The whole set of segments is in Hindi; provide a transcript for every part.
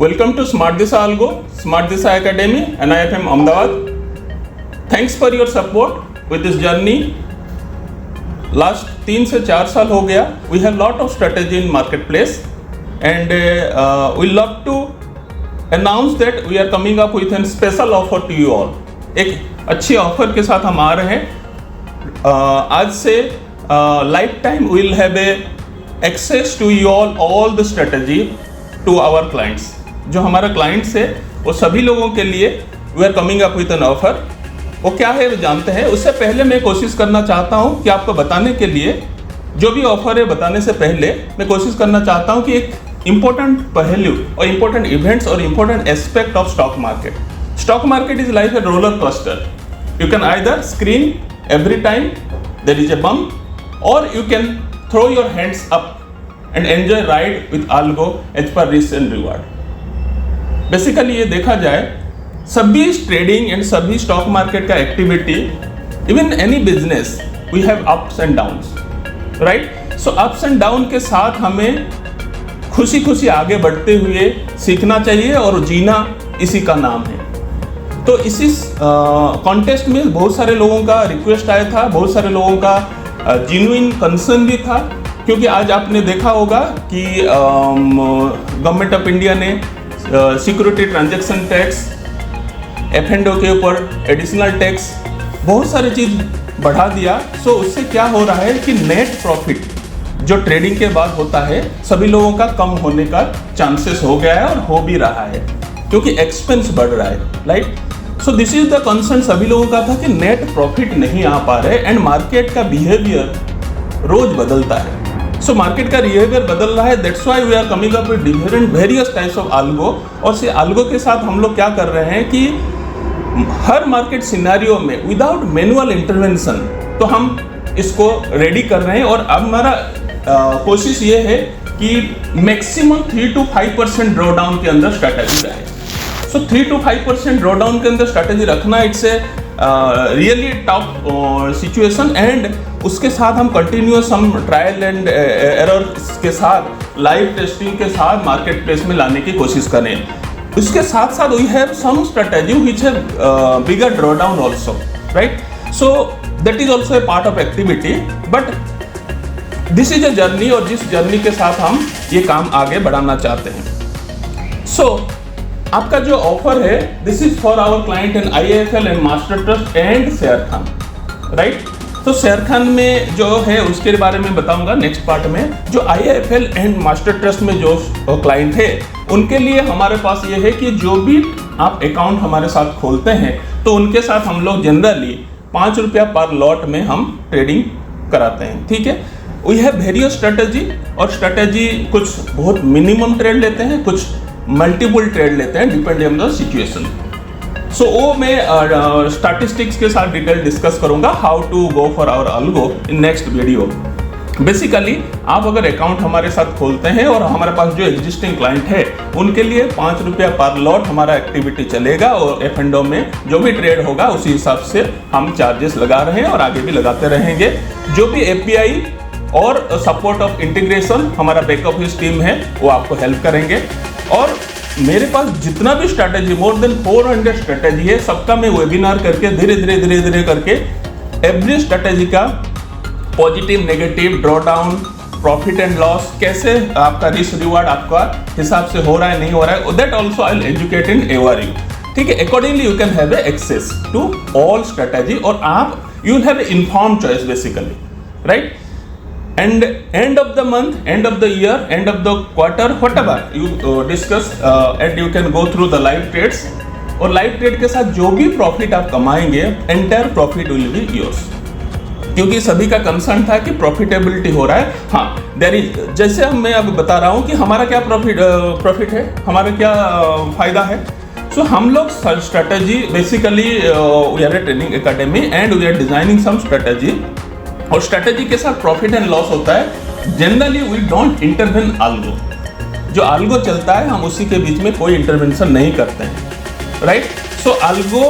Welcome to Smart Disha Algo, Smart Disha Academy and IFM Ahmedabad. Thanks for your support with this journey. Last 3 से 4 साल हो गया. We have lot of strategy in marketplace and we love to announce that we are coming up with a special offer to you all. एक अच्छी ऑफर के साथ हम आ रहे हैं. आज से life time we'll have a access to you all the strategy to our clients. जो हमारा क्लाइंट्स है वो सभी लोगों के लिए we are coming up with an offer. वो क्या है वो जानते हैं. उससे पहले मैं कोशिश करना चाहता हूँ कि आपको बताने के लिए जो भी ऑफर है बताने से पहले मैं कोशिश करना चाहता हूँ कि एक इम्पोर्टेंट पहलू और इम्पोर्टेंट इवेंट्स और important aspect of stock market. Stock market is like a roller coaster. You can either screen every time there is a bump और you can throw your hands up and enjoy ride with Algo as per risk and reward. Basically ये देखा जाए सभी ट्रेडिंग एंड सभी स्टॉक मार्केट का activity even any business we have ups and downs, right. So ups and down के साथ हमें खुशी खुशी आगे बढ़ते हुए सीखना चाहिए और जीना इसी का नाम है. तो इसी कॉन्टेस्ट में बहुत सारे लोगों का रिक्वेस्ट आया था, बहुत सारे लोगों का जेन्युइन कंसर्न भी था, क्योंकि आज आपने देखा होगा कि गवर्नमेंट ऑफ इंडिया ने सिक्योरिटी ट्रांजैक्शन टैक्स, F&O के ऊपर एडिशनल टैक्स, बहुत सारी चीज़ बढ़ा दिया. सो उससे क्या हो रहा है कि नेट प्रॉफिट जो ट्रेडिंग के बाद होता है सभी लोगों का कम होने का चांसेस हो गया है और हो भी रहा है क्योंकि एक्सपेंस बढ़ रहा है, right. So this is the concern सभी लोगों का था कि नेट प्रॉफिट नहीं आ पा रहे एंड मार्केट का बिहेवियर रोज बदलता है. सो मार्केट का बिहेवियर बदल रहा है. That's why we are coming up with different various types of algo. और से आल्गो के साथ हम लोग क्या कर रहे हैं कि हर मार्केट सिनेरियो में विदाउट मैनुअल इंटरवेंशन तो हम इसको रेडी कर रहे हैं. और अब हमारा कोशिश ये है कि मैक्सिमम 3 to 5% ड्रॉ डाउन के अंदर स्ट्रैटेजी रहे. सो 3 to 5% ड्रॉ डाउन के अंदर स्ट्रैटेजी रखना it's a really tough situation. And उसके साथ हम कंटिन्यूअस हम ट्रायल एंड एरर के साथ लाइव टेस्टिंग के साथ मार्केट प्लेस में लाने की कोशिश करें. उसके साथ साथ we have some strategy which have bigger draw down also, right. So that is also a part of activity. But this is a journey और जिस जर्नी के साथ हम ये काम आगे बढ़ाना चाहते हैं. सो आपका जो ऑफर है this is for our client and IIFL and master trust and Sharekhan, right. तो शेयर खान में जो है उसके बारे में बताऊंगा नेक्स्ट पार्ट में. जो IIFL एंड मास्टर ट्रस्ट में जो क्लाइंट है उनके लिए हमारे पास ये है कि जो भी आप अकाउंट हमारे साथ खोलते हैं तो उनके साथ हम लोग जनरली 5 रुपया पर लॉट में हम ट्रेडिंग कराते हैं, ठीक है. वी हैव वेरियस स्ट्रेटेजी और स्ट्रेटेजी कुछ बहुत मिनिमम ट्रेड लेते हैं, कुछ मल्टीपल ट्रेड लेते हैं depending on the situation. So वो मैं स्टैटिस्टिक्स के साथ डिटेल डिस्कस करूंगा how to go for our algo in next video. Basically आप अगर अकाउंट हमारे साथ खोलते हैं और हमारे पास जो एग्जिस्टिंग क्लाइंट है उनके लिए 5 रुपया पर लॉट हमारा एक्टिविटी चलेगा और F&O में जो भी ट्रेड होगा उसी हिसाब से हम चार्जेस लगा रहे हैं और आगे भी लगाते रहेंगे. जो भी API और सपोर्ट ऑफ इंटीग्रेशन हमारा बैक ऑफिस टीम है वो आपको हेल्प करेंगे. और मेरे पास जितना भी स्ट्रैटेजी मोर देन 400 स्ट्रैटेजी है सबका मैं वेबिनार करके धीरे धीरे करके एवरी स्ट्रैटेजी का positive negative draw down profit and loss कैसे आपका रिस्क रिवार्ड आपका हिसाब से हो रहा है नहीं हो रहा है that also I will educate in ever you, ठीक है. Accordingly you can have access to all strategy और आप you will have inform choice basically, right. And end of the month, end of the year, end of the quarter, whatever you discuss and you can go through the live trades. और लाइव ट्रेड के साथ जो भी प्रॉफिट आप कमाएंगे entire profit will be yours. क्योंकि सभी का कंसर्न था कि प्रॉफिटेबिलिटी हो रहा है. हाँ देयर इज, जैसे मैं अब बता रहा हूँ कि हमारा क्या प्रॉफिट है, हमारा क्या फायदा है. सो हम लोग strategy basically we are a training academy and we are designing some strategy. और स्ट्रेटेजी के साथ प्रॉफिट एंड लॉस होता है. Generally we don't intervene algo. जो आल्गो चलता है हम उसी के बीच में कोई इंटरवेंशन नहीं करते हैं, राइट. सो आल्गो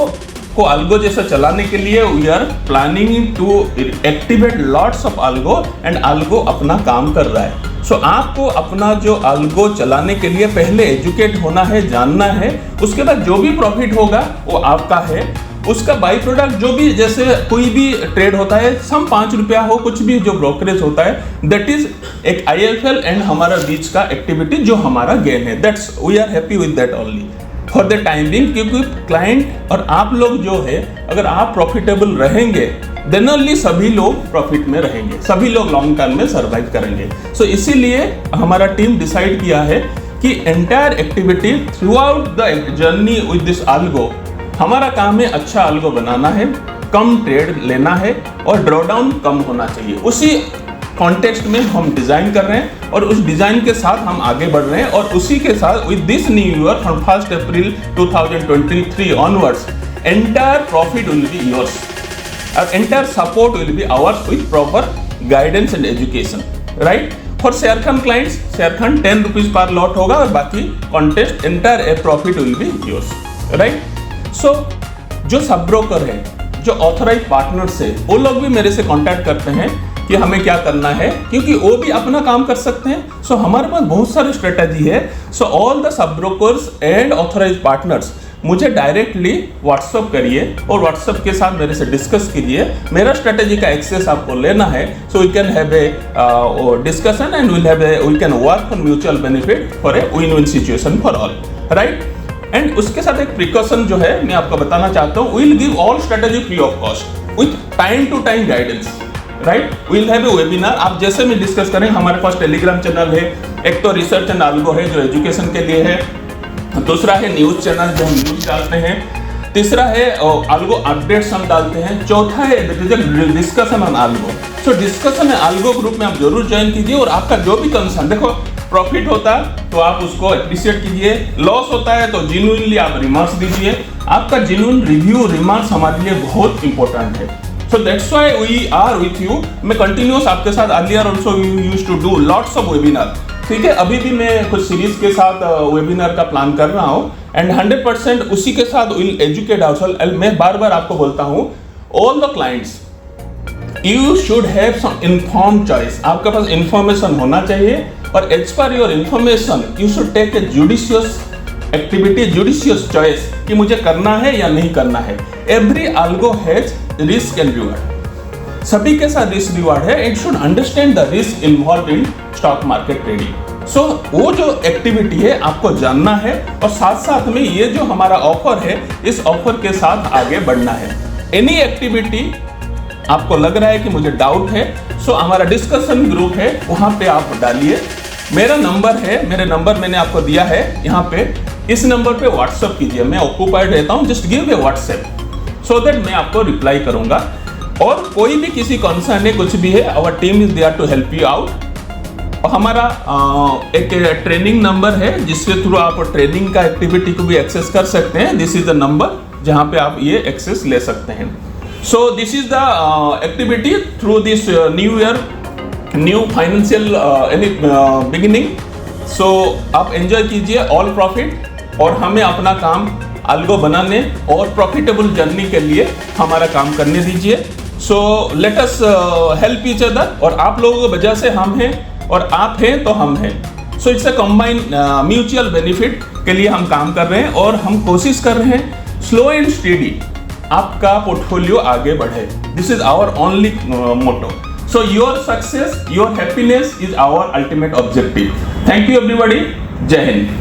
को अल्गो जैसा चलाने के लिए we are planning to activate lots of algo and algo अपना काम कर रहा है। सो आपको अपना जो अल्गो चलाने के लिए पहले एजुकेट होना है, जानना है, उसके बाद जो भी प्रॉफिट होगा वो आपका है। उसका बाई प्रोडक्ट जो भी, जैसे कोई भी ट्रेड होता है, सम 5 रुपया हो, कुछ भी जो ब्रोकरेज होता है, दैट इज एक IFL एंड हमारा बीच का एक्टिविटी जो हमारा गेन है। That's we are happy with that only for the time being, क्योंकि क्लाइंट और आप लोग जो है, अगर आप प्रॉफिटेबल रहेंगे देन ओनली सभी लोग प्रॉफिट में रहेंगे, सभी लोग लॉन्ग टर्म में सर्वाइव करेंगे। सो इसीलिए हमारा टीम डिसाइड किया है कि entire activity through out the journey with this algo, हमारा काम है अच्छा अल्गो बनाना है, कम ट्रेड लेना है और ड्रॉडाउन कम होना चाहिए। उसी कॉन्टेक्स्ट में हम डिजाइन कर रहे हैं और उस डिजाइन के साथ हम आगे बढ़ रहे हैं। और उसी के साथ with this new year from 1 April 2023 onwards, entire profit will be yours और entire support will be ours with proper guidance and education, right. For Sharekhan clients, Sharekhan 10 rupees per lot होगा और बाकी contest entire profit will be yours, right. So जो सब ब्रोकर है, जो ऑथराइज पार्टनर्स है, वो लोग भी मेरे से कांटेक्ट करते हैं कि हमें क्या करना है, क्योंकि वो भी अपना काम कर सकते हैं। सो हमारे पास बहुत सारी स्ट्रेटजी है। So all the sub brokers and authorize partners मुझे डायरेक्टली व्हाट्सअप करिए और व्हाट्सअप के साथ मेरे से डिस्कस कीजिए। मेरा स्ट्रेटजी का एक्सेस आपको लेना है, so we can have a discussion and we can work on mutual benefit for a win win situation for all, right. And उसके साथ एक प्रिकॉशन जो है मैं आपको बताना चाहता हूँ, will give all strategy free of cost with time to time guidance, right. Will have a webinar, आप जैसे में डिस्कस करें। हमारे पास टेलीग्राम चैनल है, एक तो रिसर्च एंड अल्गो है जो एजुकेशन के लिए है, दूसरा है न्यूज चैनल जो हम न्यूज डालते हैं, तीसरा है अल्गो अपडेट्स हम डालते हैं, चौथा है discussion on algo. So discussion algo group में आप जरूर ज्वाइन कीजिए और आपका जो भी कंसर्न, देखो प्रॉफिट होता है तो आप उसको अप्रिशिएट कीजिए, लॉस होता है तो जेन्युइनली आप रिमार्क्स दीजिए। आपका जेन्युइन रिव्यू रिमार्क्स हमारे लिए बहुत इंपॉर्टेंट है। So that's why we are with you. मैं कंटिन्यूअस आपके साथ earlier also used to do lots of webinar, ठीक है। अभी भी मैं कुछ सीरीज के साथ वेबिनार का प्लान कर रहा हूँ एंड 100% उसी के साथ विल एजुकेट आउटसेल्फ। मैं बार बार आपको बोलता हूँ, all the clients you should have some informed choice. आपके पास इंफॉर्मेशन होना चाहिए और as per your information you should take a judicious activity, judicious choice कि मुझे करना है या नहीं करना है। Every algo has risk and reward, सभी के साथ रिस्क रिवॉर्ड है। It should understand the risk involve in stock market trading. So वो जो एक्टिविटी है आपको जानना है और साथ साथ में ये जो हमारा ऑफर है, इस ऑफर के साथ आगे बढ़ना है। एनी एक्टिविटी आपको लग रहा है कि मुझे डाउट है, सो हमारा डिस्कशन ग्रुप है, वहां पे आप डालिए। मेरा नंबर है, मेरे नंबर मैंने आपको दिया है यहाँ पे, इस नंबर पे व्हाट्सअप कीजिए। मैं ऑक्यूपाइड रहता हूँ, just give a WhatsApp so that मैं आपको रिप्लाई करूंगा। और कोई भी किसी कंसर्न है, कुछ भी है, our team is there to help you out. और हमारा एक ट्रेनिंग नंबर है जिसके थ्रू आप ट्रेनिंग का एक्टिविटी को भी एक्सेस कर सकते हैं। दिस इज द नंबर जहाँ पे आप ये एक्सेस ले सकते हैं। So this is the activity through this new year, new financial beginning. So आप enjoy कीजिए all profit और हमें अपना काम अल्गो बनाने और प्रॉफिटेबल जर्नी के लिए हमारा काम करने दीजिए। So let us help each other और आप लोगों की वजह से हम हैं और आप हैं तो हम हैं। So it's a combined mutual benefit के लिए हम काम कर रहे हैं और हम कोशिश कर रहे हैं स्लो एंड स्टेडी आपका पोर्टफोलियो आगे बढ़े। This is our only motto. So your success, your happiness is our ultimate objective. Thank you everybody. जय हिंद।